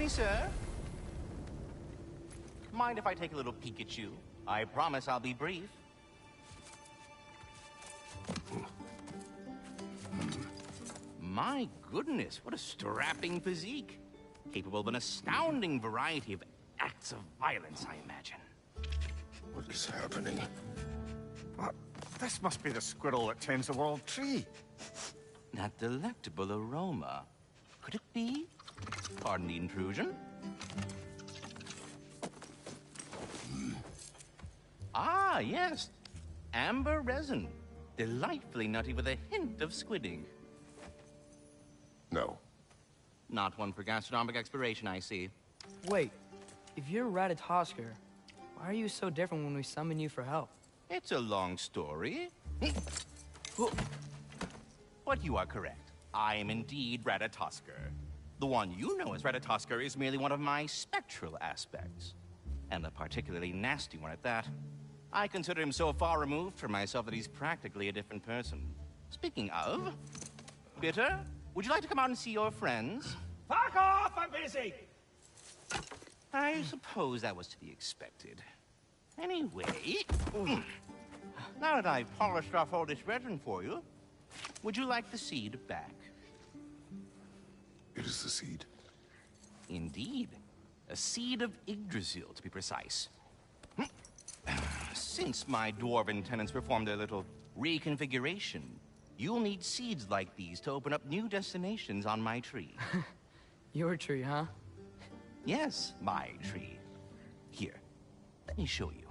me, sir? Mind if I take a little peek at you? I promise I'll be brief. My goodness, what a strapping physique. Capable of an astounding variety of acts of violence, I imagine. What is happening? This must be the squirrel that tends the world tree. That delectable aroma. Could it be? Pardon the intrusion. Ah, yes. Amber resin. Delightfully nutty with a hint of squid ink. No. Not one for gastronomic exploration, I see. Wait, if you're Ratatosker, why are you so different when we summon you for help? It's a long story. But you are correct. I am indeed Ratatosker. The one you know as Ratatosker is merely one of my spectral aspects. And a particularly nasty one at that. I consider him so far removed from myself that he's practically a different person. Speaking of... Bitter, would you like to come out and see your friends? Fuck off! I'm busy! I suppose that was to be expected. Anyway... Now that I've polished off all this resin for you, would you like the seed back? It is the seed. Indeed. A seed of Yggdrasil, to be precise. Since my dwarven tenants performed a little reconfiguration, you'll need seeds like these to open up new destinations on my tree. Your tree, huh? Yes, my tree. Here, let me show you.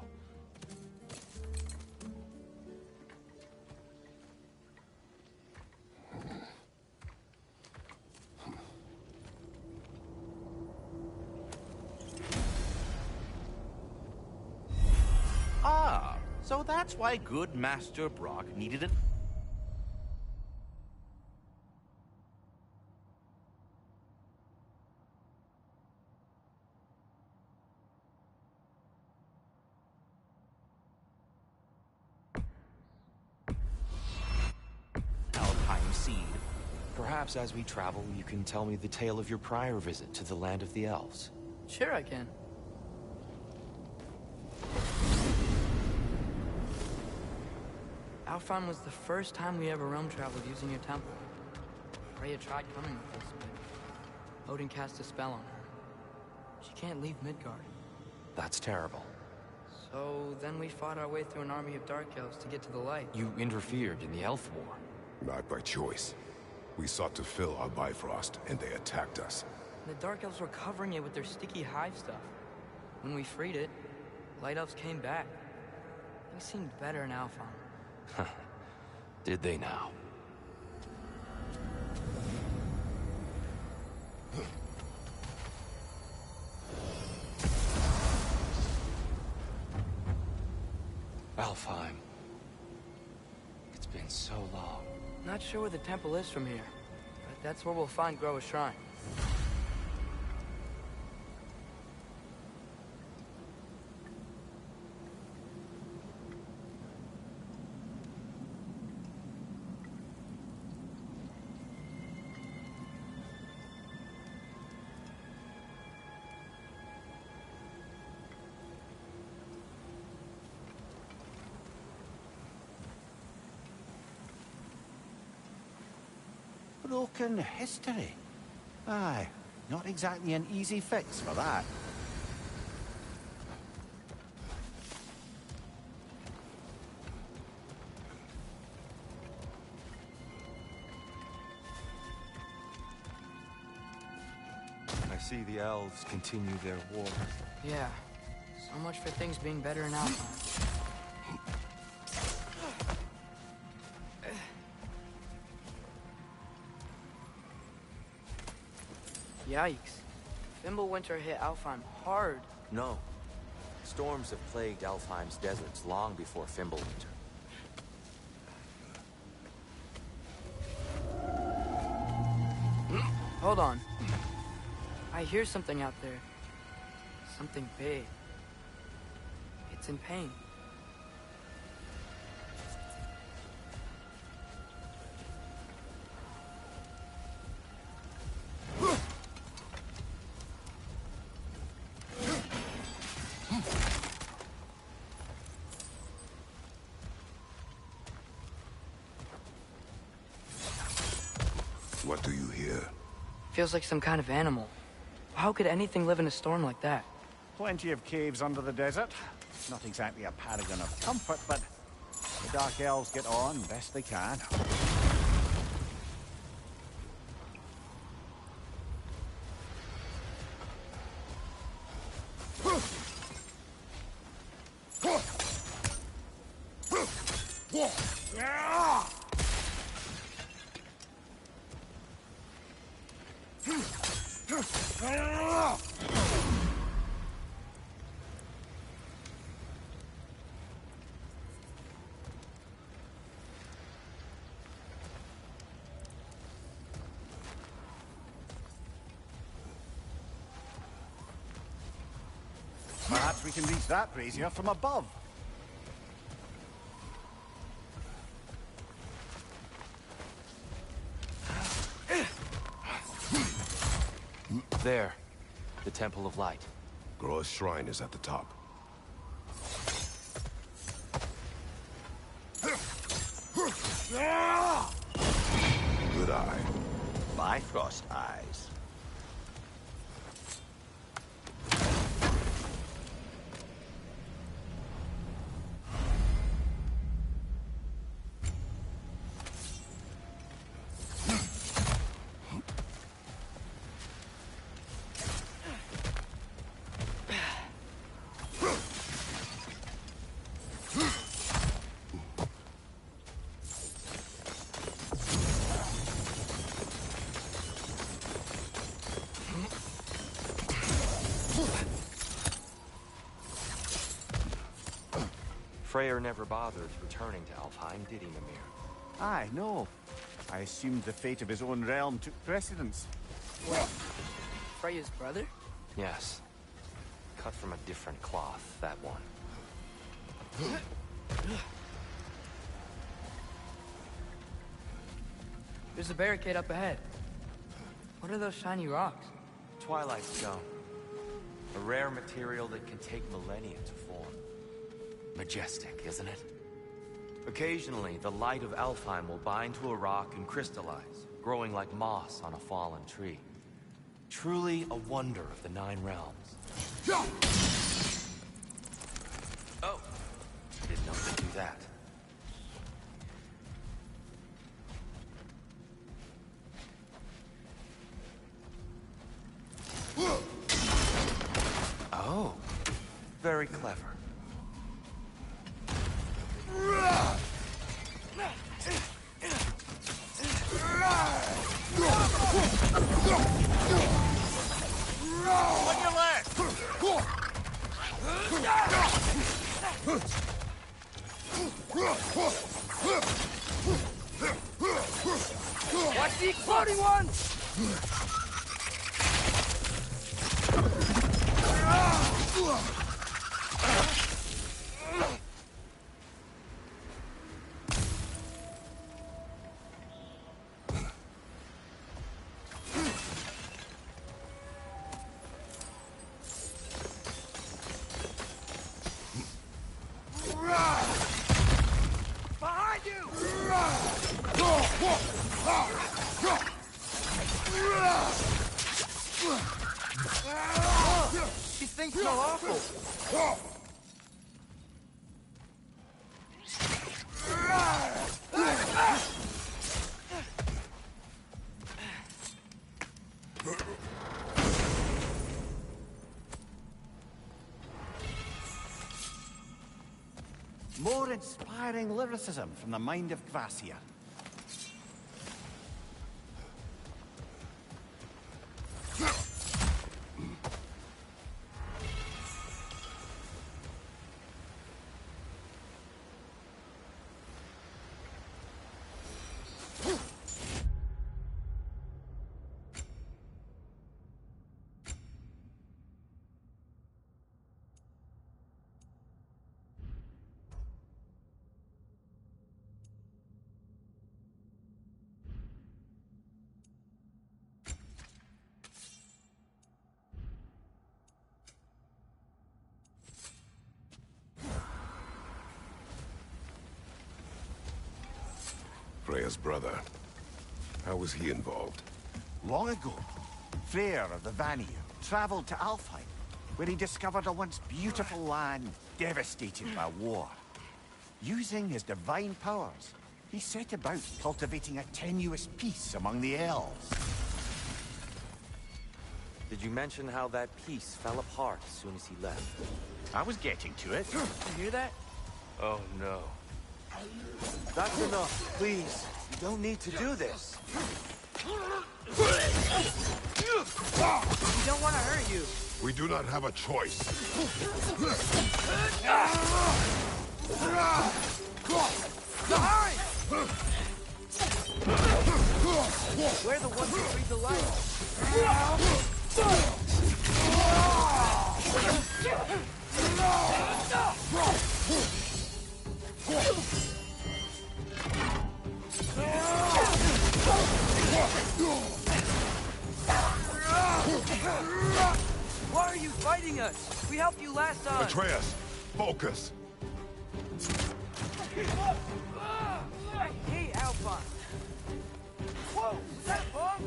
Ah, so that's why good Master Brock needed it. Alpine seed. Perhaps as we travel, you can tell me the tale of your prior visit to the land of the elves. Sure I can. Alfheim was the first time we ever realm traveled using your temple. Freya tried coming with us, but Odin cast a spell on her. She can't leave Midgard. That's terrible. So then we fought our way through an army of dark elves to get to the light. You interfered in the elf war. Not by choice. We sought to fill our Bifrost, and they attacked us. The dark elves were covering it with their sticky hive stuff. When we freed it, light elves came back. Things seemed better in Alfheim. Did they now? Alfheim. It's been so long. Not sure where the temple is from here, but that's where we'll find Groa's shrine. Broken history. Aye, not exactly an easy fix for that. I see the elves continue their war. Yeah, so much for things being better in Alfheim. Yikes. Fimbulwinter hit Alfheim hard. No. Storms have plagued Alfheim's deserts long before Fimbulwinter. Hold on. I hear something out there. Something big. It's in pain. Feels like some kind of animal. How could anything live in a storm like that? Plenty of caves under the desert. Not exactly a paragon of comfort, but the Dark Elves get on best they can. Perhaps we can reach that brazier from above. There. The Temple of Light. Groa's shrine is at the top. Good eye. Bifrost eyes. Freyr never bothered returning to Alfheim, did he, Mimir? Aye, no. I assumed the fate of his own realm took precedence. Freya's brother? Yes. Cut from a different cloth, that one. There's a barricade up ahead. What are those shiny rocks? Twilight Stone. A rare material that can take millennia to form. Majestic, isn't it? Occasionally, the light of Alfheim will bind to a rock and crystallize, growing like moss on a fallen tree. Truly a wonder of the Nine Realms. Oh! Didn't know to do that. Oh, very clever. On your left! Watch the exploding one! Behind you! These things smell awful. More inspiring lyricism from the mind of Kvasir. Freya's brother. How was he involved? Long ago, Freyr of the Vanir traveled to Alfheim, where he discovered a once beautiful land devastated by war. Using his divine powers, he set about cultivating a tenuous peace among the elves. Did you mention how that peace fell apart as soon as he left? I was getting to it. You hear that? Oh no. That's enough, please. You don't need to do this. We don't want to hurt you. We do not have a choice. We're the ones who breathe the light. Why are you fighting us? We helped you last time. Atreus, focus. Hey, Alpha. Whoa, was that a bomb?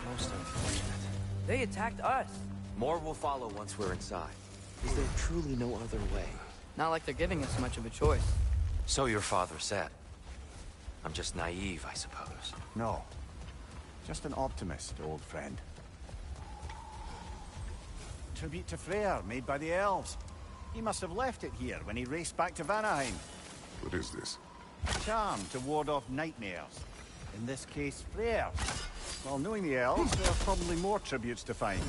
Most unfortunate. They attacked us. More will follow once we're inside. Is there truly no other way? Not like they're giving us much of a choice. So your father said. I'm just naive, I suppose. No. Just an optimist, old friend. Tribute to Freyr, made by the elves. He must have left it here when he raced back to Vanaheim. What is this? Charm to ward off nightmares. In this case, Freyr. Well, knowing the elves, there are probably more tributes to find.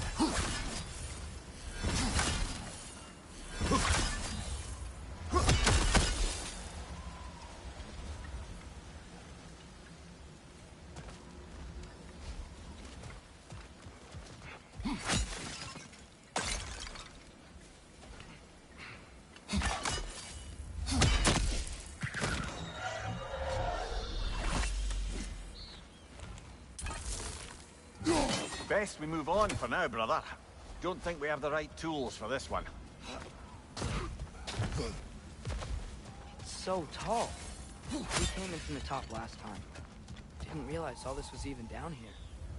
Best we move on for now, brother. Don't think we have the right tools for this one. It's so tall. We came in from the top last time. Didn't realize all this was even down here.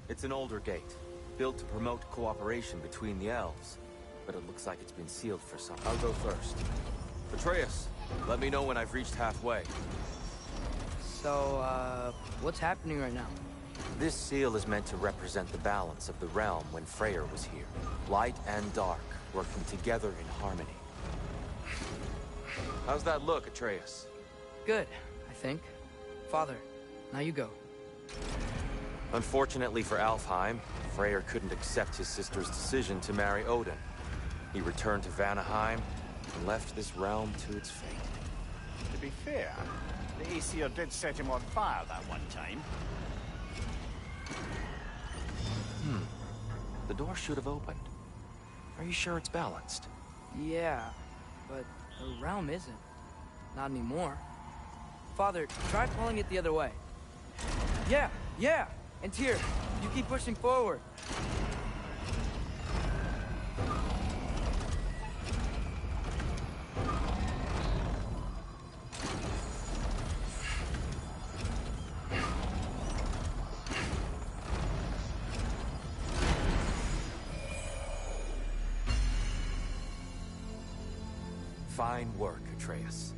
It's an older gate, built to promote cooperation between the elves. But it looks like it's been sealed for some. I'll go first. Atreus, let me know when I've reached halfway. So, what's happening right now? This seal is meant to represent the balance of the realm when Freyr was here. Light and dark, working together in harmony. How's that look, Atreus? Good, I think. Father, now you go. Unfortunately for Alfheim, Freyr couldn't accept his sister's decision to marry Odin. He returned to Vanaheim and left this realm to its fate. To be fair, the Aesir did set him on fire that one time. The door should have opened. Are you sure it's balanced? Yeah, but the realm isn't. Not anymore. Father, try pulling it the other way. Yeah! And Tyr, you keep pushing forward. Fine work, Atreus.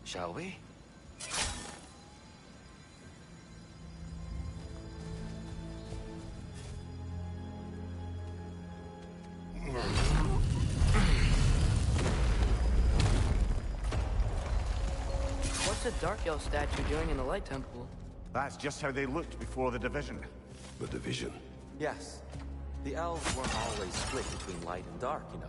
Shall we? What's a Dark Elf statue doing in the Light Temple? That's just how they looked before the division. The division. Yes. The elves weren't always split between light and dark, you know.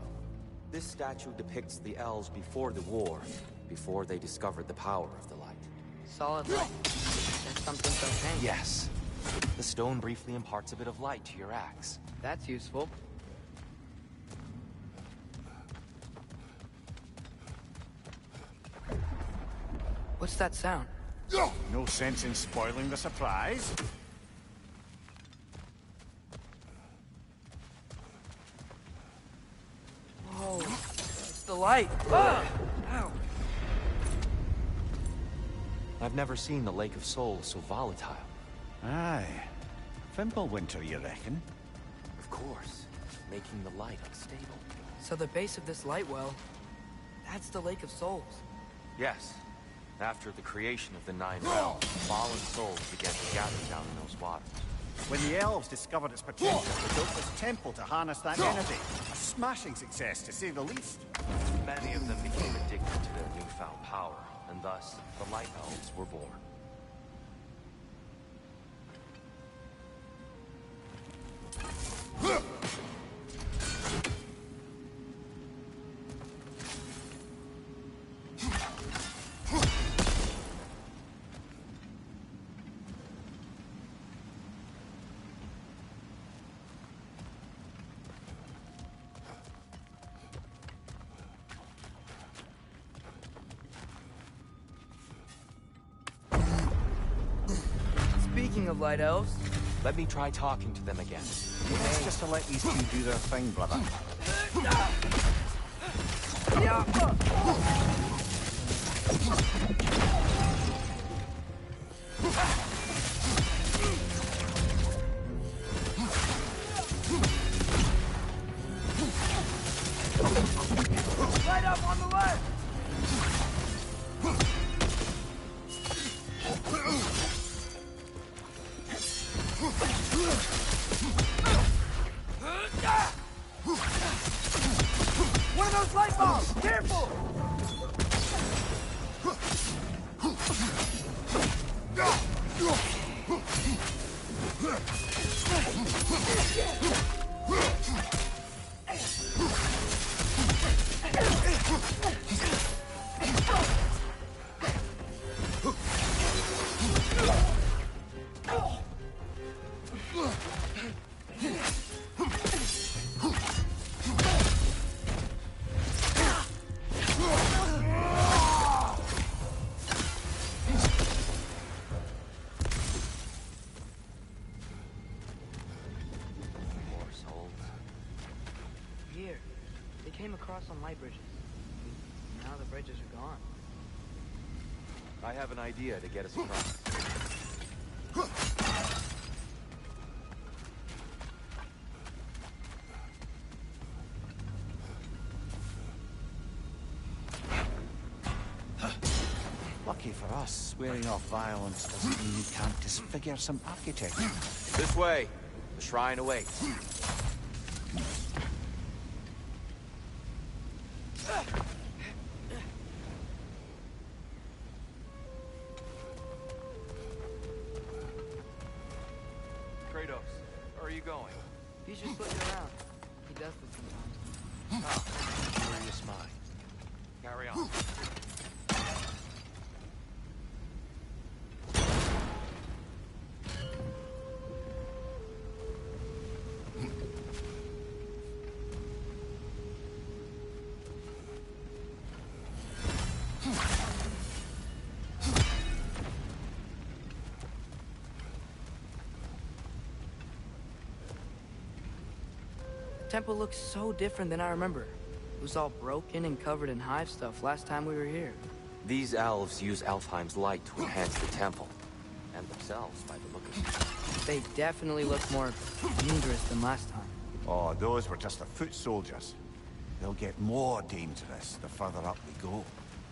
This statue depicts the elves before the war, before they discovered the power of the light. Solid light. That's something so tank. Yes. The stone briefly imparts a bit of light to your axe. That's useful. What's that sound? No sense in spoiling the surprise. Whoa, it's the light. Ah! Ow. I've never seen the Lake of Souls so volatile. Aye. Fimbulwinter, you reckon? Of course, making the light unstable. So the base of this light well, that's the Lake of Souls. Yes. After the creation of the Nine Realms, fallen souls began to gather down in those waters. When the elves discovered its potential, they built this temple to harness that energy. A smashing success, to say the least. Many of them became addicted to their newfound power, and thus, the Light Elves were born. Speaking of light elves, Let me try talking to them again. It's just to let these two do their thing, brother. Right up on the left! One of those light bulbs! Careful! Poor souls. here, they came across on light bridges. Now the bridges are gone. I have an idea to get us across. Lucky for us, swearing off violence doesn't mean you can't disfigure some architecture. This way. The shrine awaits. Kratos, where are you going? He's just looking around. He does this sometimes. Ah, curious mind. Carry on. The temple looks so different than I remember. It was all broken and covered in hive stuff last time we were here. These elves use Alfheim's light to enhance the temple. And themselves, by the look of it. They definitely look more dangerous than last time. Oh, those were just the foot soldiers. They'll get more dangerous the further up we go.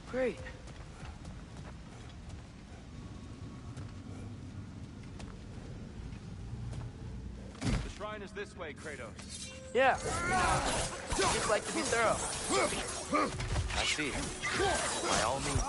Great. The shrine is this way, Kratos. Yeah. Just like to be thorough. I see. By all means.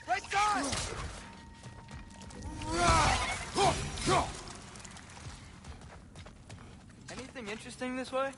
Right side! thing this way?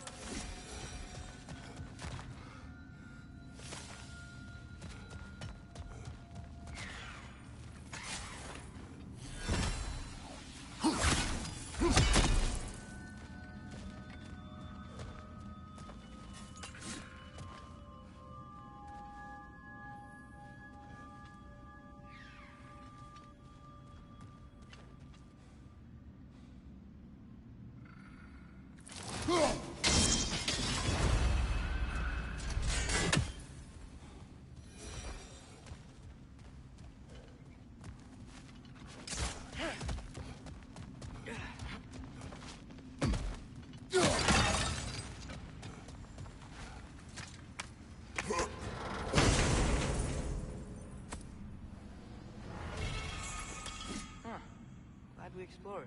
Glad we explored.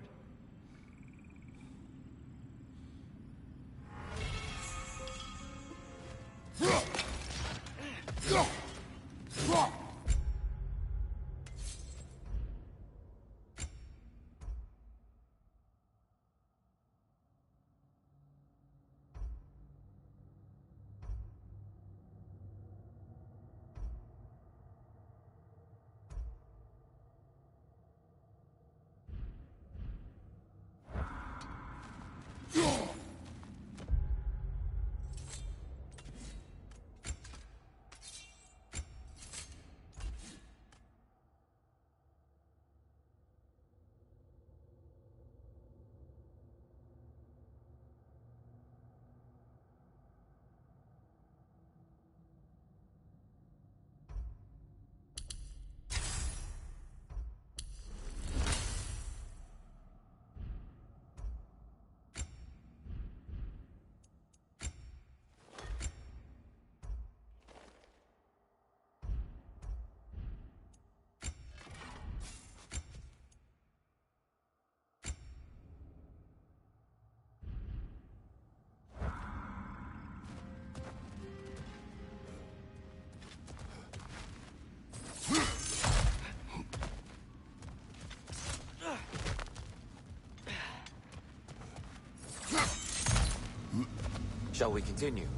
Shall we continue?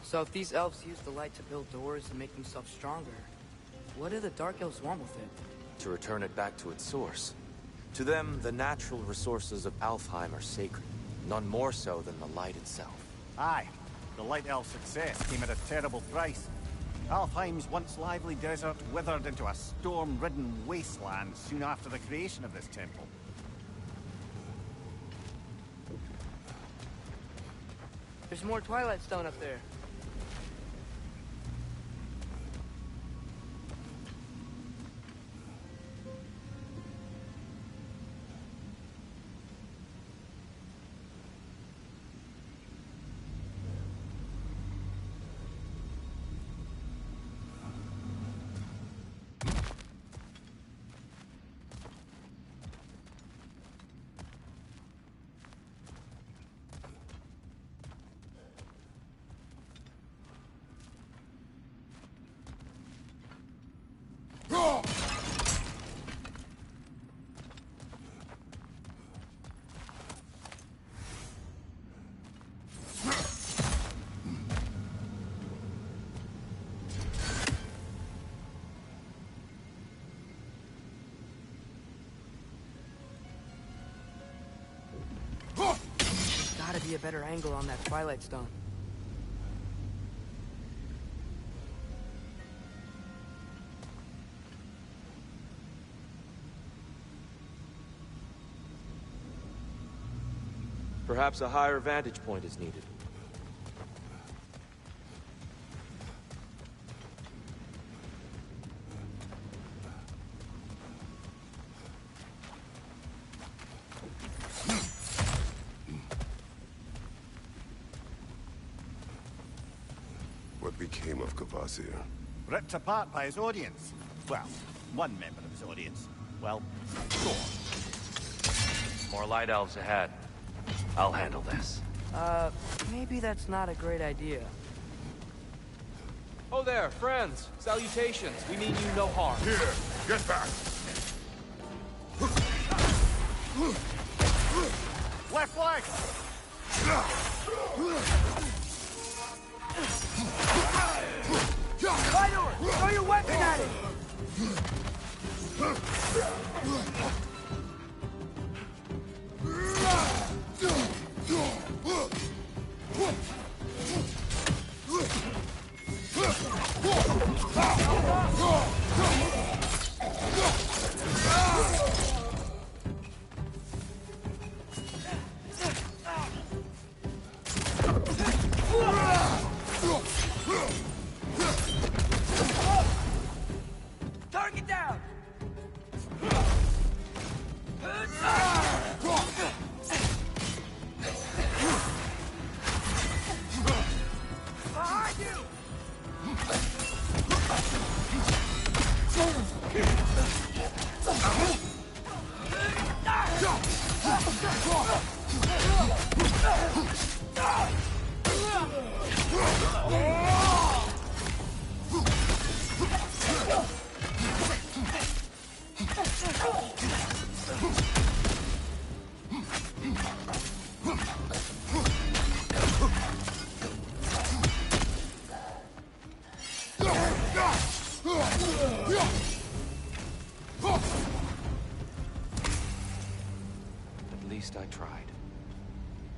So if these elves use the light to build doors and make themselves stronger, what do the Dark Elves want with it? To return it back to its source. To them, the natural resources of Alfheim are sacred, none more so than the light itself. Aye, the Light Elf's success came at a terrible price. Alfheim's once lively desert withered into a storm-ridden wasteland soon after the creation of this temple. There's more Twilight Stone up there. Gotta be a better angle on that Twilight Stone. Perhaps a higher vantage point is needed. What became of Kvasir? Ripped apart by his audience. Well, one member of his audience. Well, four. More light elves ahead. I'll handle this. Maybe that's not a great idea. Oh there, friends. Salutations. We mean you no harm. Here, get back! left flank! Fedor, throw your weapon at it! Target down! Behind you! At least I tried.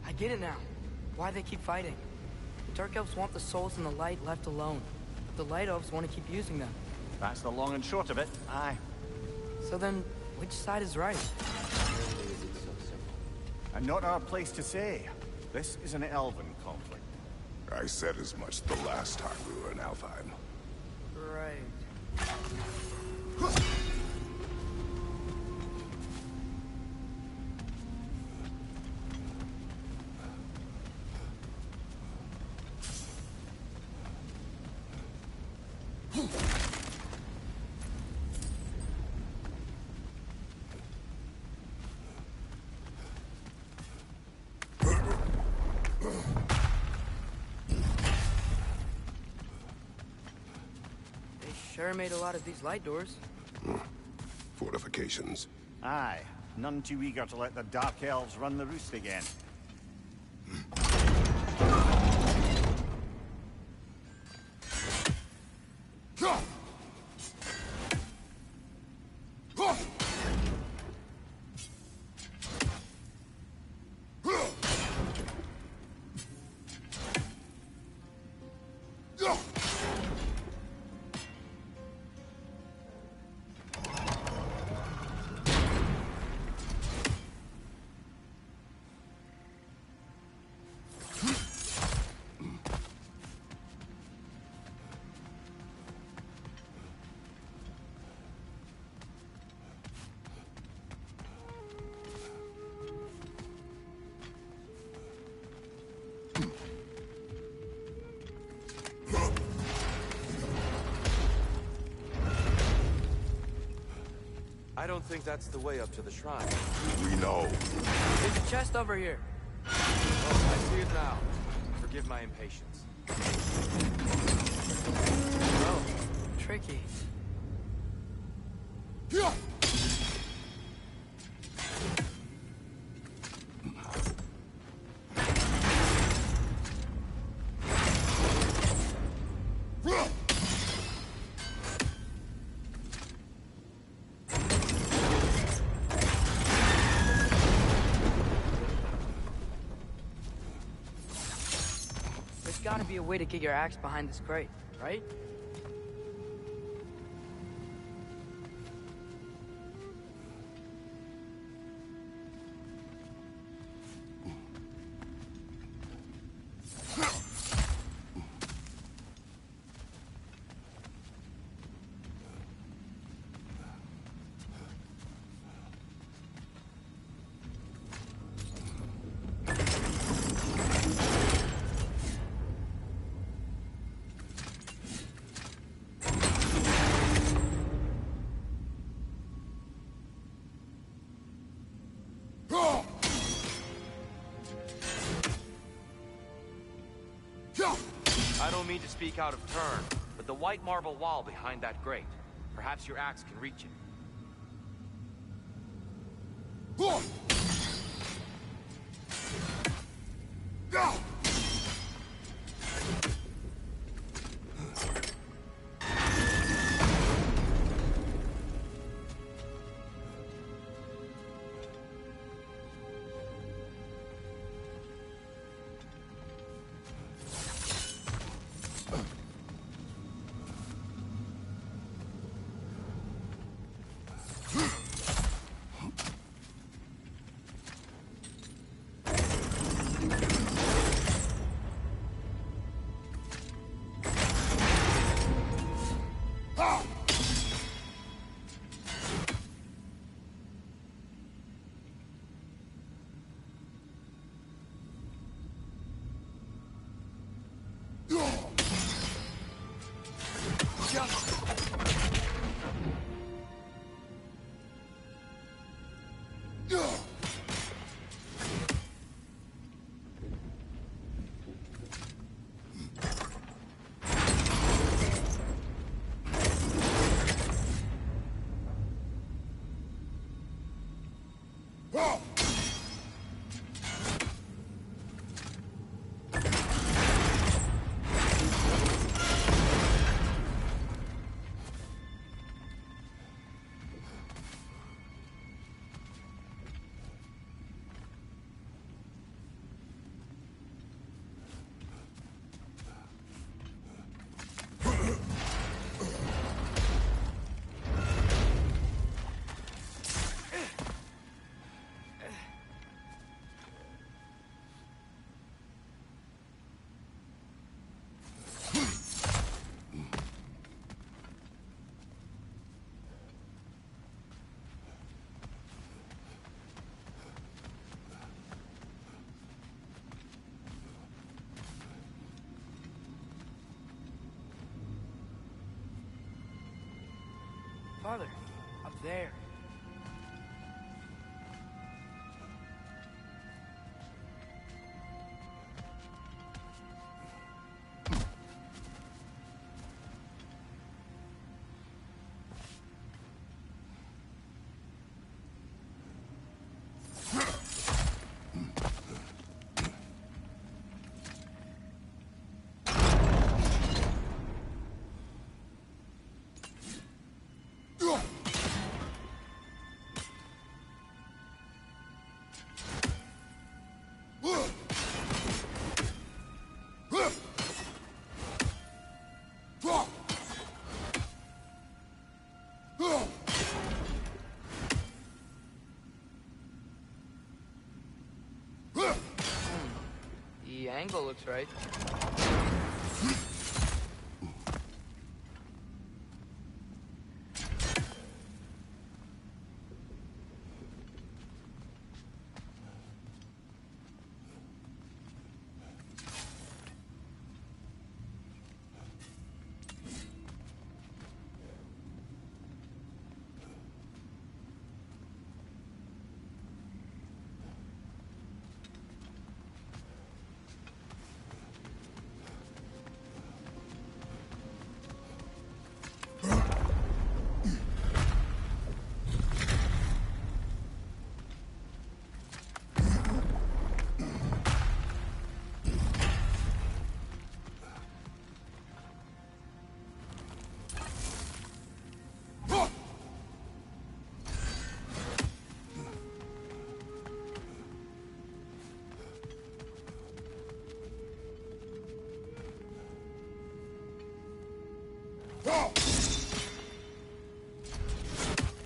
I get it now. Why they keep fighting. The Dark Elves want the souls in the light left alone. But the Light Elves want to keep using them. That's the long and short of it, aye. So then, which side is right? Rarely is it so simple. And not our place to say. This is an elven conflict. I said as much the last time we were in Alfheim. Right. Sure made a lot of these light doors. Fortifications. Aye, none too eager to let the Dark Elves run the roost again. I don't think that's the way up to the shrine. We know. There's a chest over here. Oh, I see it now. Forgive my impatience. Oh, tricky. There's gotta be a way to get your axe behind this crate, right? I don't mean to speak out of turn, but the white marble wall behind that grate. Perhaps your axe can reach it. Father, up there. The angle looks right.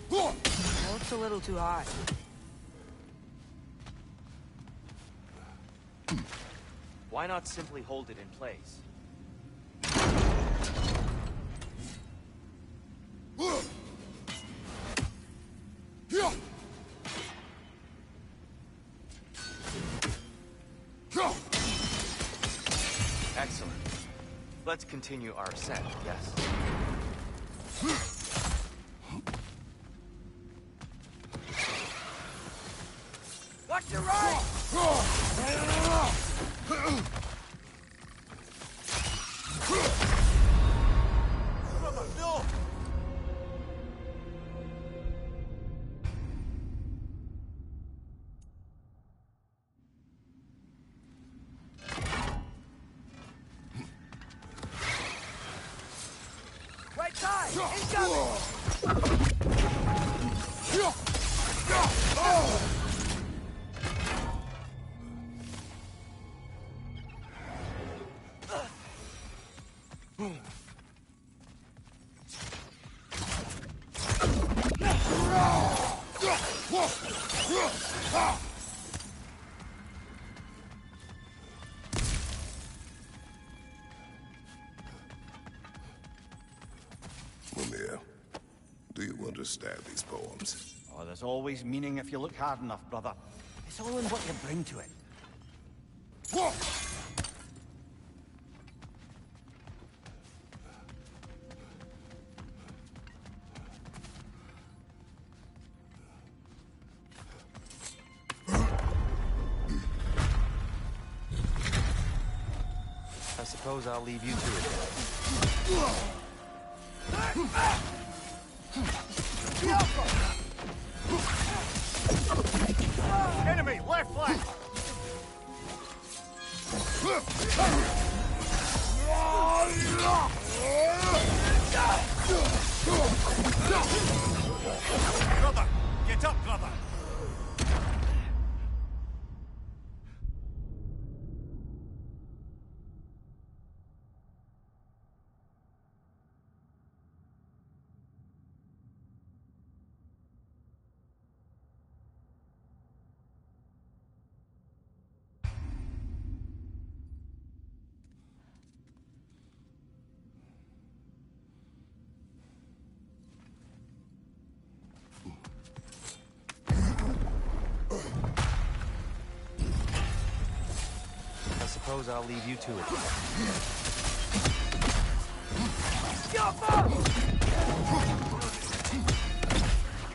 That looks a little too high. Why not simply hold it in place? Excellent. Let's continue our ascent, yes? Watch your right! No! Right side! Incoming! Mimir, do you understand these poems? Oh, there's always meaning if you look hard enough, brother. It's all in what you bring to it. I suppose I'll leave you to it. The Alpha! suppose I'll leave you to it.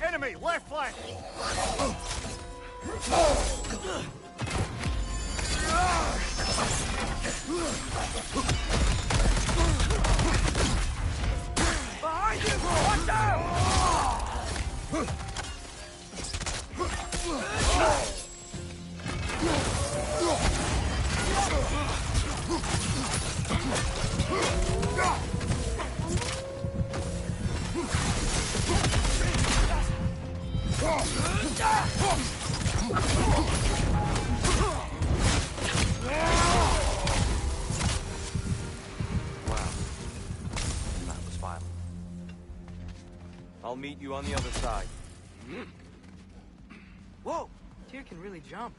Enemy, left flank! Behind you! Watch out! That was violent. I'll meet you on the other side. Whoa! Tyr can really jump.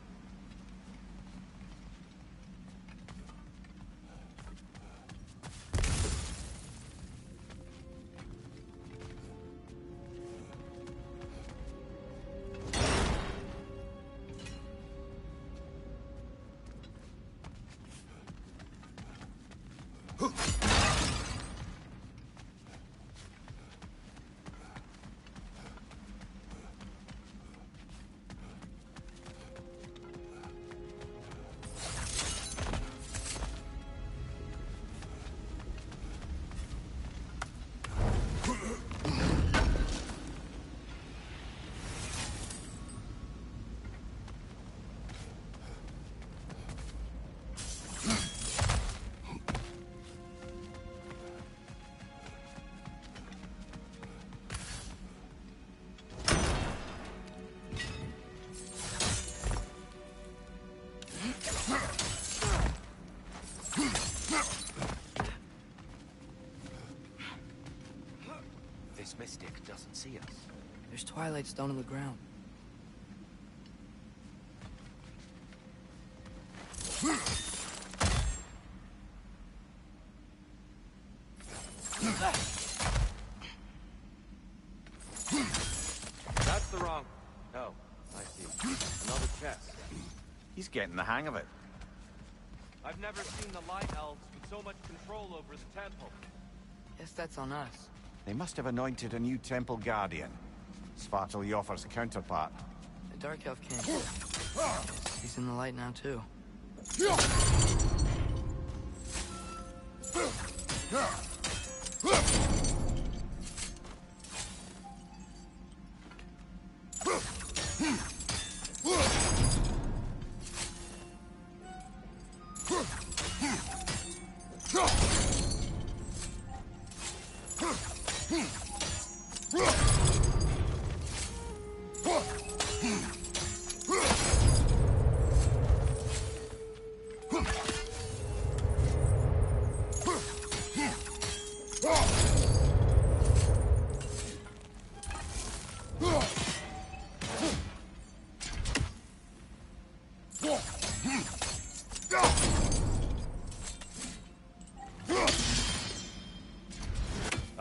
This mystic doesn't see us. There's Twilight Stone on the ground. That's the wrong... Oh, I see. Another chest. He's getting the hang of it. I've never seen the Light Elves with so much control over the temple. Guess that's on us. They must have anointed a new temple guardian. Svartal Joffer's counterpart. The Dark Elf came. He's in the light now, too.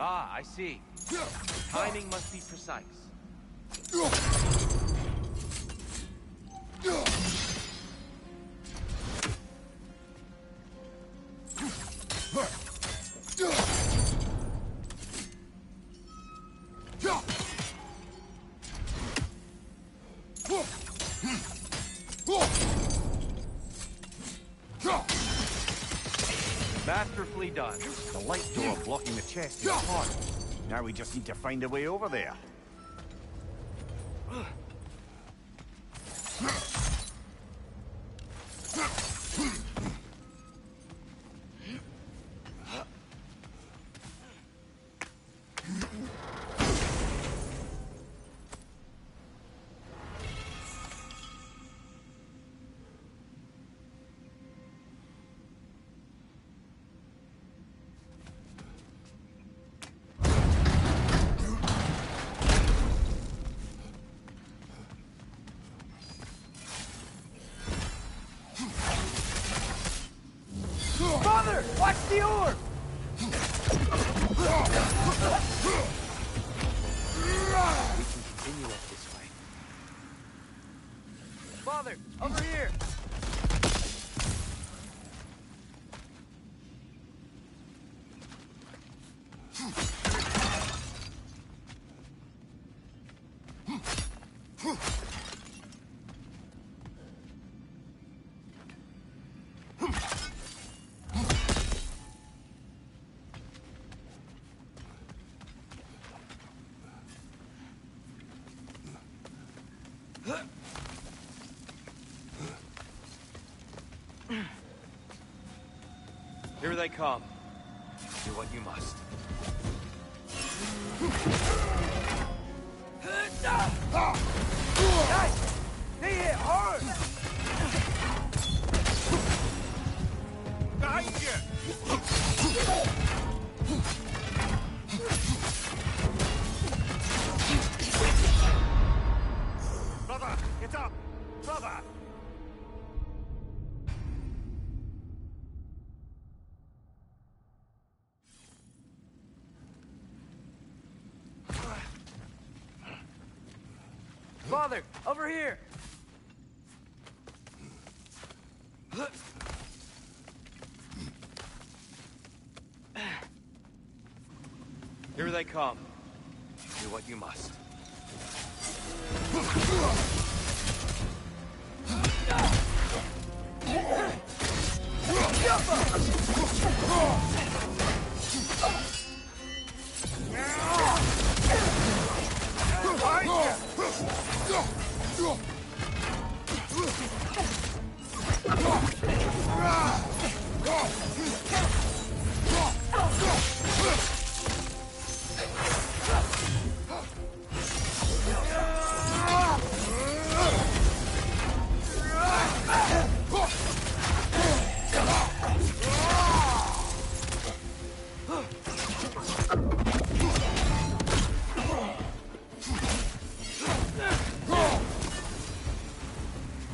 Ah, I see. Timing must be precise. Masterfully done. The light door blocking the chest is hot. Now we just need to find a way over there. Father! Watch the orb! We can continue it this way. Father, over here! Here they come. Do what you must. Nice! They hit hard! Behind you! Brother, get up! Brother! Father, over here! Here they come. Do what you must.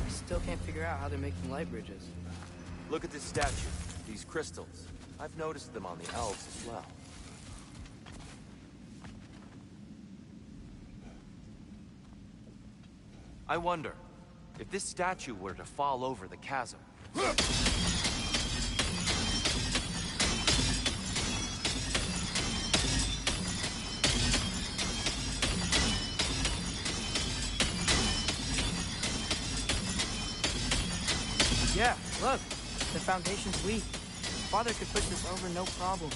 Still can't figure out how they're making light bridges. Look at this statue. These crystals. I've noticed them on the elves as well. I wonder, if this statue were to fall over the chasm... Yeah, look. The foundation's weak. Father could push this over no problem.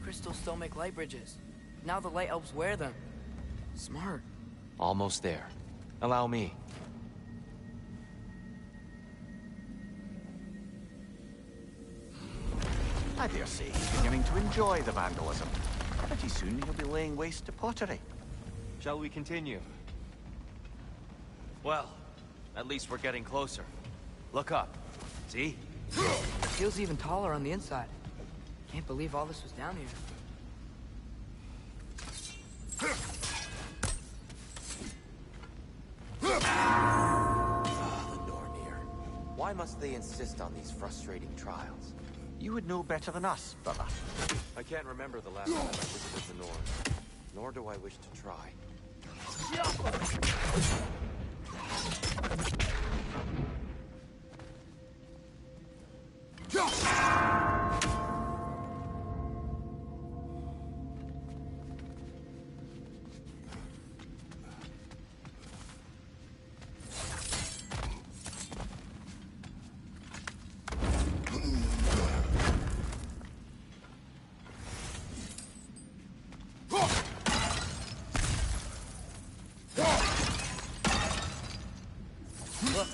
Crystals still make light bridges. Now the light elves wear them. Smart. Almost there. Allow me. I dare say he's beginning to enjoy the vandalism. Pretty soon he'll be laying waste to pottery. Shall we continue? Well, at least we're getting closer. Look up. See? It feels even taller on the inside. Can't believe all this was down here. The Nornir. Why must they insist on these frustrating trials? You would know better than us, brother. I can't remember the last time I visited the North. Nor do I wish to try. Look,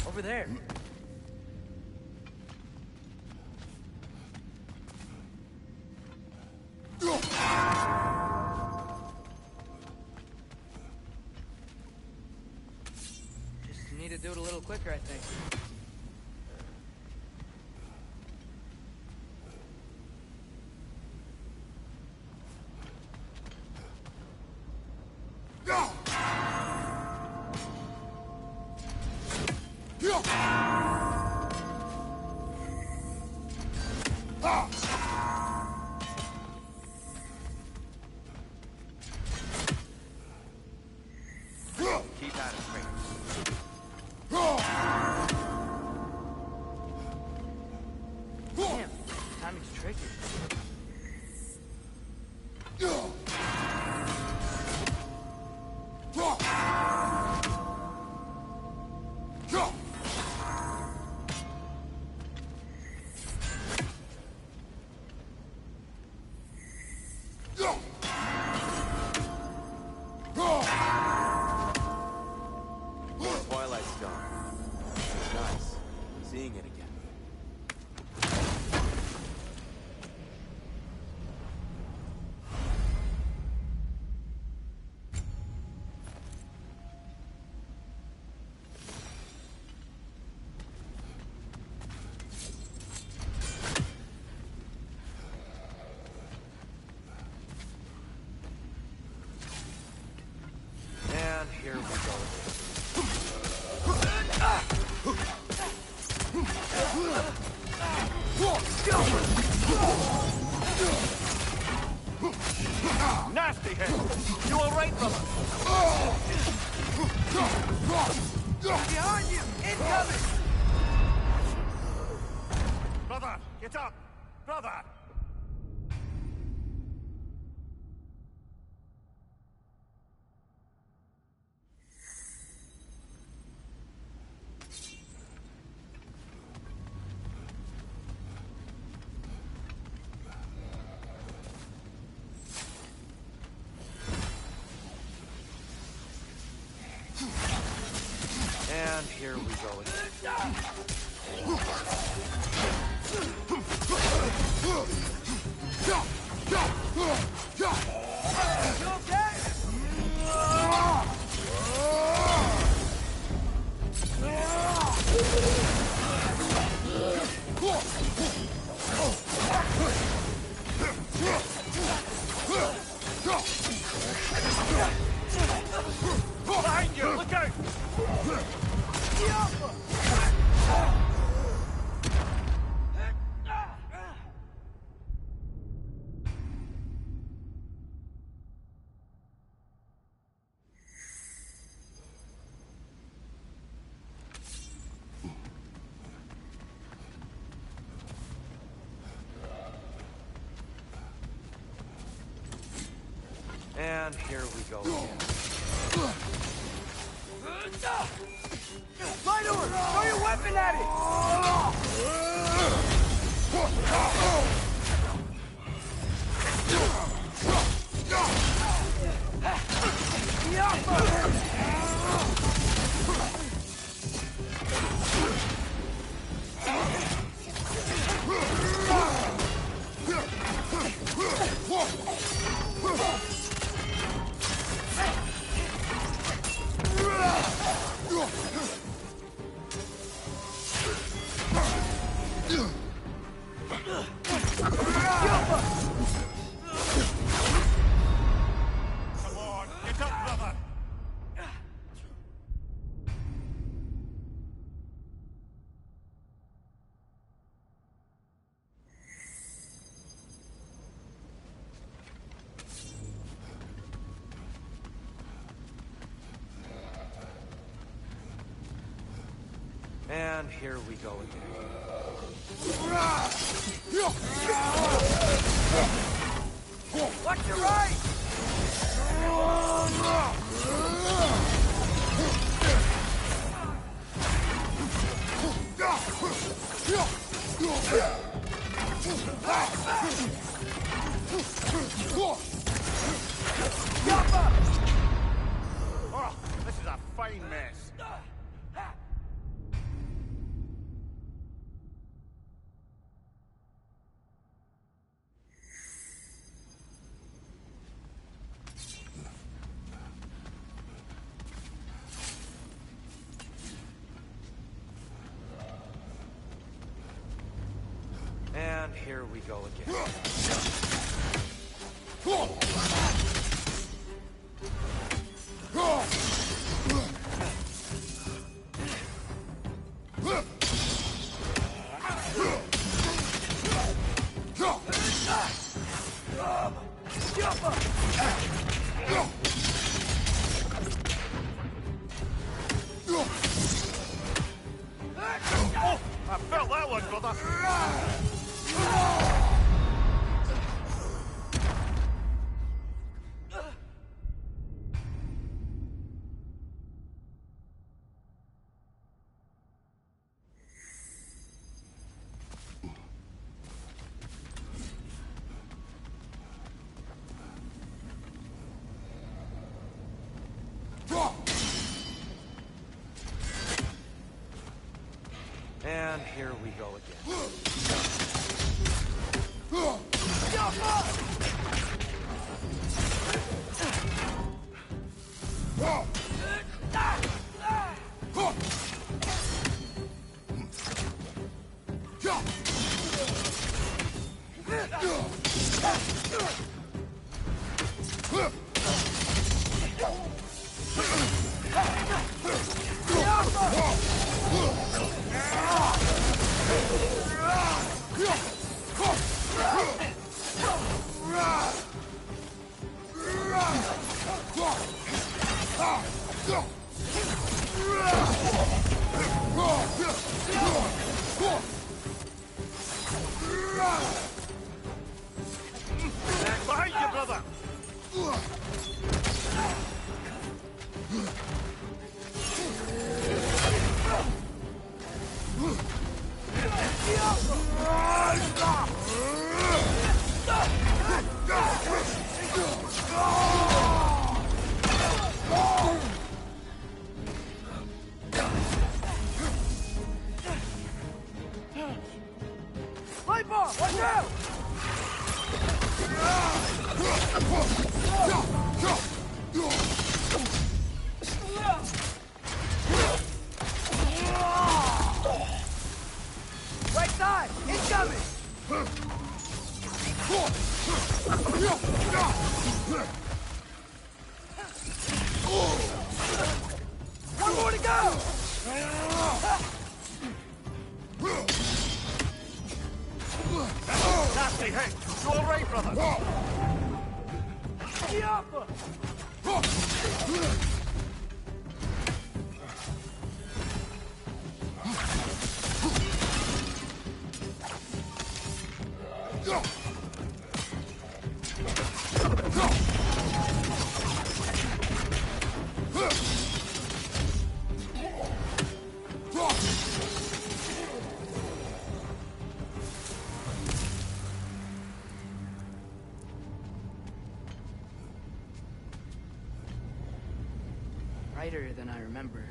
over there. Just need to do it a little quicker, I think. Keep at it, Kratos. Damn, timing's tricky. Twilight's gone. It's nice seeing it again. And here we go. Nasty hit! You all right, brother? Behind you! Incoming! Brother, get up! Brother! And here we go again. You okay? Behind you! Look out! And here we go again. Light door! Throw your weapon at it! And here we go again. Watch your right! Oh, this is a fine mess. And here we go again. Oh, I felt that one, brother. And here we go again. Behind you, brother. Light bar, watch out! Right side, incoming! One more to go! Nasty hit. You all right, brother? Brighter than I remember.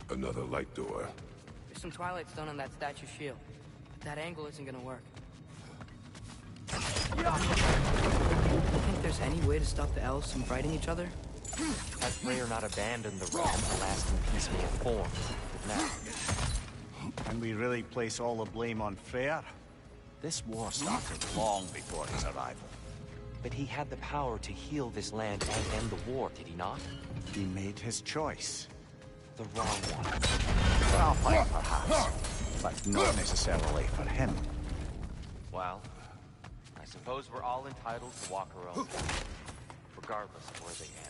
Another light door. There's some Twilight Stone on that statue's shield. But that angle isn't gonna work. You think there's any way to stop the elves from fighting each other? Has Freyr not abandoned the realm to last in piecemeal form? Now, Can we really place all the blame on Freyr? This war started long before his arrival. but he had the power to heal this land and end the war, did he not? He made his choice. The wrong one. For Alpine, perhaps, but not necessarily for him. Well, I suppose we're all entitled to walk our own path, regardless of where they end.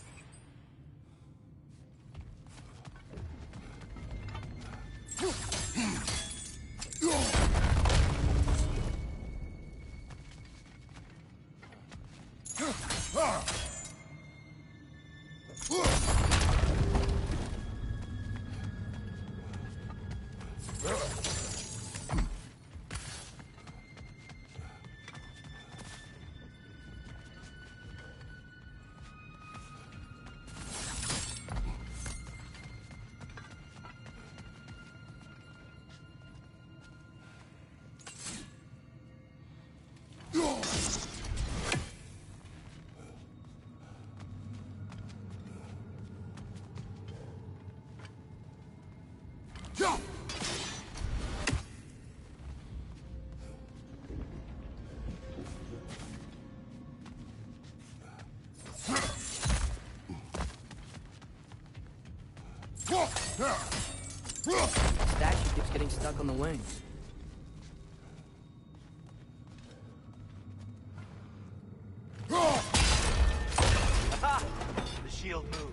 The statue keeps getting stuck on the wings. Aha! The shield moved.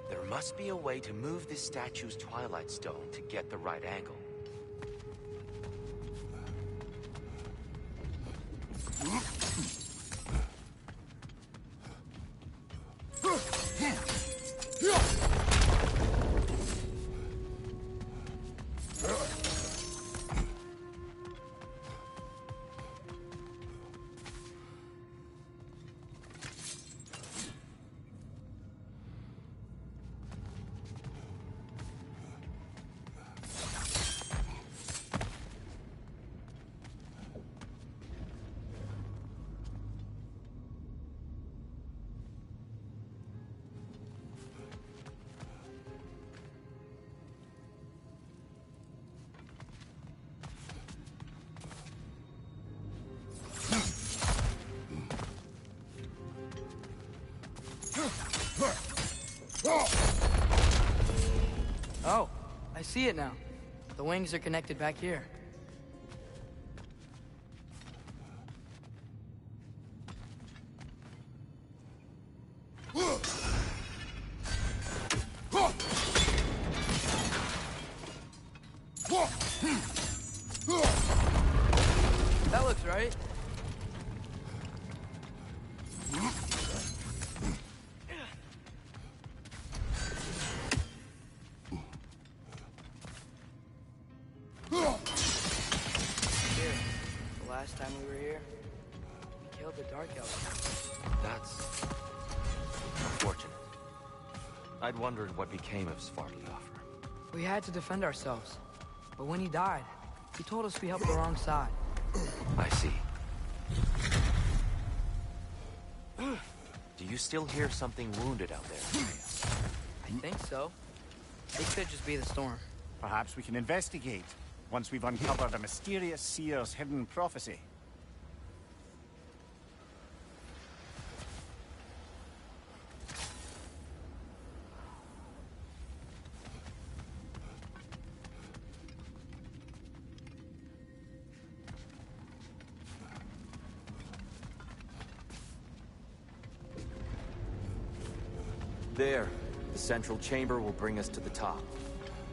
There must be a way to move this statue's Twilight Stone to get the right angle. Oh, I see it now. The wings are connected back here. That looks right. Last time we were here, we killed the Dark Elf. That's unfortunate. I'd wondered what became of Svartalfr. We had to defend ourselves. But when he died, He told us we helped the wrong side. I see. Do you still hear something wounded out there? I think so. It could just be the storm. Perhaps we can investigate, once we've uncovered a mysterious seer's hidden prophecy. There. The central chamber will bring us to the top.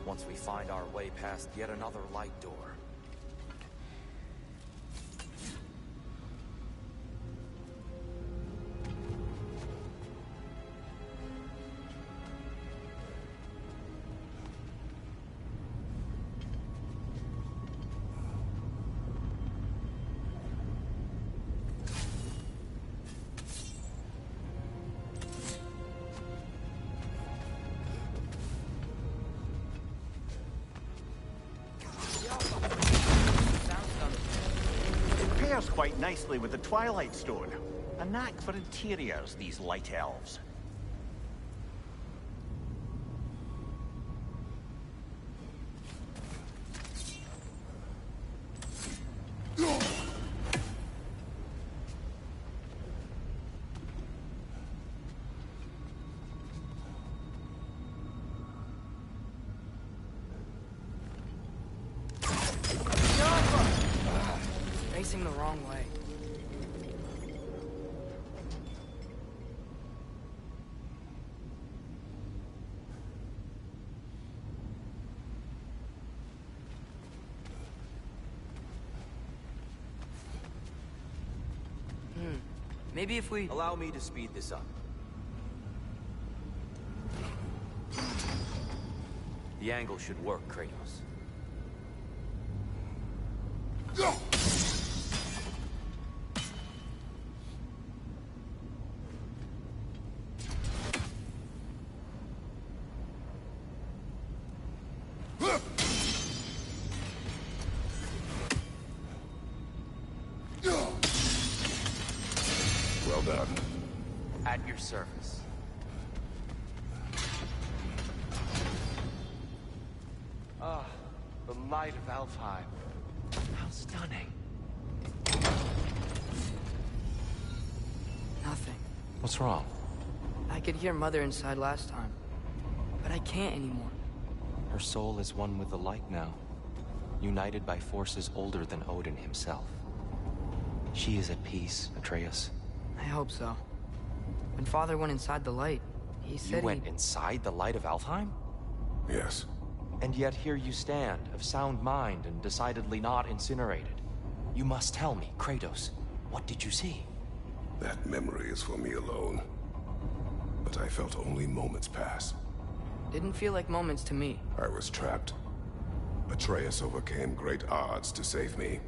Once we find our way past yet another light door. Quite nicely with the Twilight Stone. A knack for interiors, these light elves. Facing the wrong way. Maybe if we... Allow me to speed this up. The angle should work, Kratos. Well done. At your service. Ah, the light of Alfheim. How stunning. Nothing. What's wrong? I could hear Mother inside last time, but I can't anymore. Her soul is one with the light now, united by forces older than Odin himself. She is at peace, Atreus. I hope so. When Father went inside the light, he said You went inside the light of Alfheim? Yes. And yet here you stand, of sound mind and decidedly not incinerated. You must tell me, Kratos, what did you see? That memory is for me alone. But I felt only moments pass. Didn't feel like moments to me. I was trapped. Atreus overcame great odds to save me.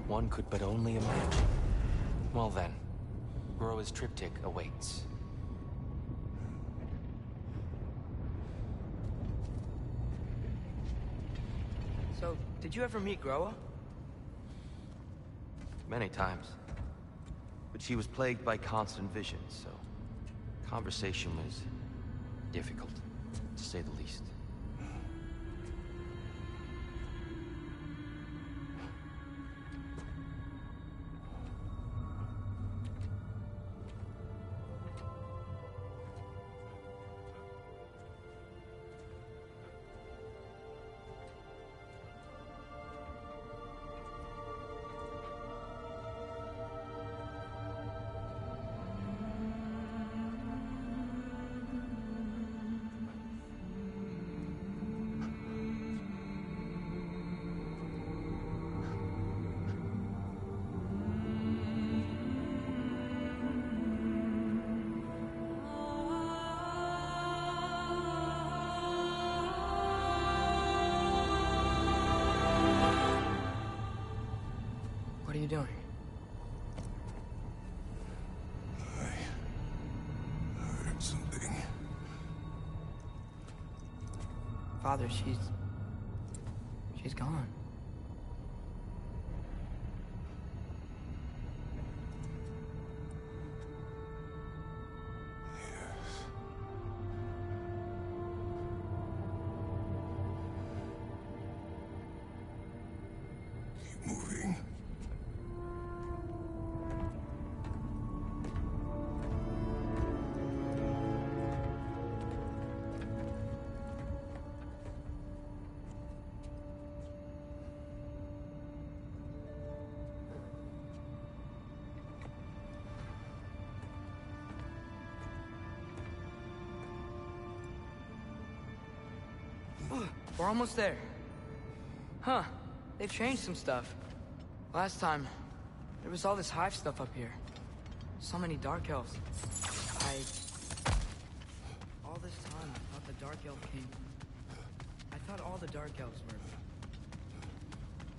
One could but only imagine. Well then, Groa's triptych awaits. So, did you ever meet Groa? Many times. But she was plagued by constant visions, so conversation was difficult, to say the least. What are you doing? I heard something. Father, she's gone. We're almost there. Huh. They've changed some stuff. Last time, there was all this hive stuff up here. So many Dark Elves. All this time, I thought the Dark Elf King... I thought all the Dark Elves were...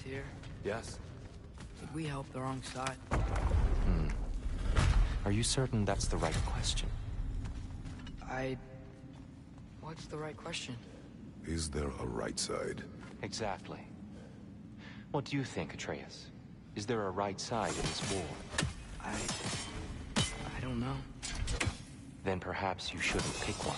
Tyr, Yes? did we help the wrong side? Are you certain that's the right question? What's the right question? Is there a right side? Exactly. What do you think, Atreus? Is there a right side in this war? I don't know. Then perhaps you shouldn't pick one.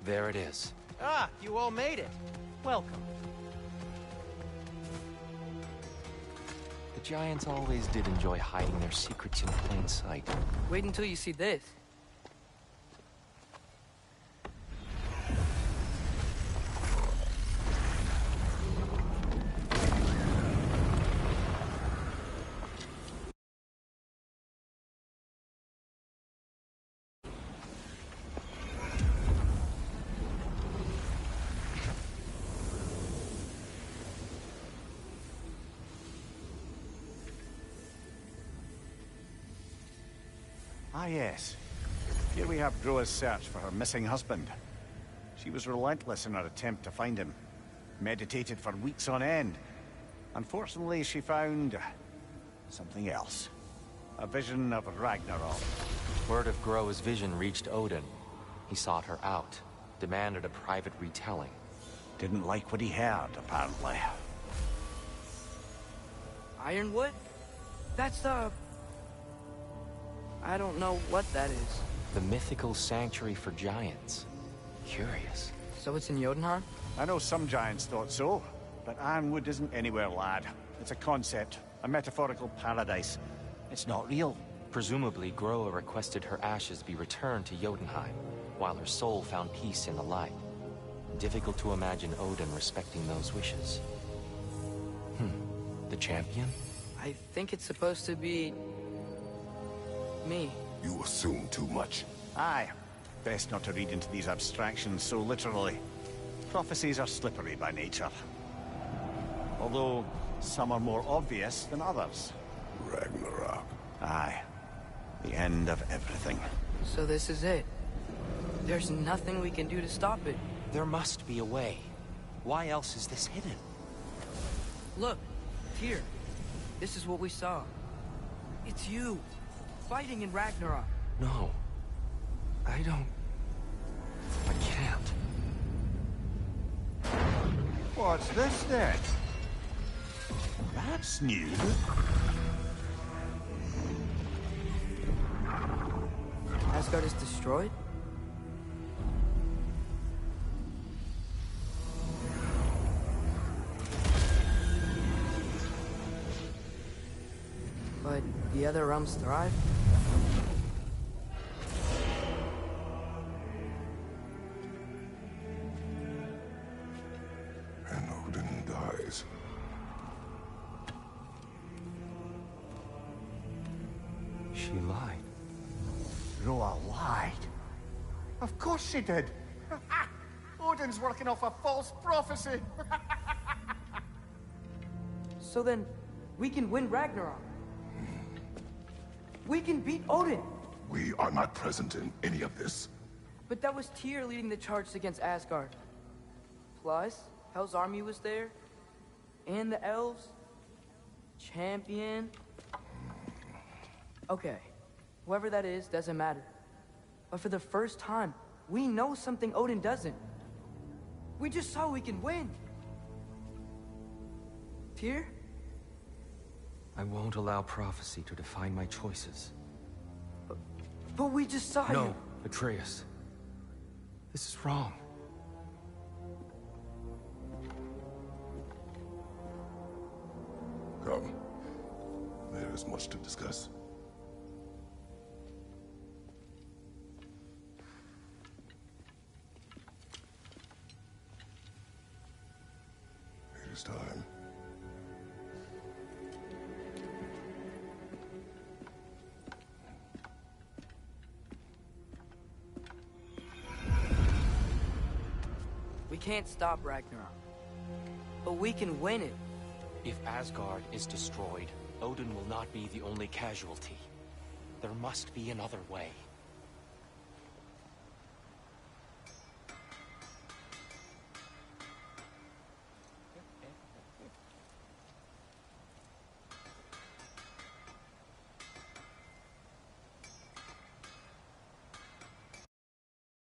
There it is. Ah, you all made it. Welcome. The giants always did enjoy hiding their secrets in plain sight. Wait until you see this. Ah, yes. Here we have Groa's search for her missing husband. She was relentless in her attempt to find him. Meditated for weeks on end. Unfortunately, she found... something else. A vision of Ragnarok. Word of Groa's vision reached Odin. He sought her out, demanded a private retelling. Didn't like what he heard, apparently. Ironwood? That's I don't know what that is. The mythical sanctuary for giants. Curious. So it's in Jotunheim? I know some giants thought so, but Ironwood isn't anywhere, lad. It's a concept, a metaphorical paradise. It's not real. Presumably, Groa requested her ashes be returned to Jotunheim, while her soul found peace in the light. Difficult to imagine Odin respecting those wishes. The champion? I think it's supposed to be... me. You assume too much. Aye. Best not to read into these abstractions so literally. Prophecies are slippery by nature. Although, some are more obvious than others. Ragnarok. Aye. The end of everything. So this is it. There's nothing we can do to stop it. There must be a way. Why else is this hidden? Look, here. This is what we saw. It's you, fighting in Ragnarok. No. I can't. What's this then? That's new. Asgard is destroyed? But the other realms thrive? And Odin dies. She lied. Groa lied. Of course she did. Odin's working off a false prophecy. So then, we can win Ragnarok. We can beat Odin. We are not present in any of this. But that was Tyr leading the charge against Asgard. Plus, Hell's army was there. And the elves. Champion. Okay. Whoever that is, doesn't matter. But for the first time, we know something Odin doesn't. We just saw we can win. Tyr? I won't allow prophecy to define my choices. But we just saw you. No, Atreus. This is wrong. Come. There is much to discuss. It is time. We can't stop Ragnarok. But we can win it. If Asgard is destroyed, Odin will not be the only casualty. There must be another way.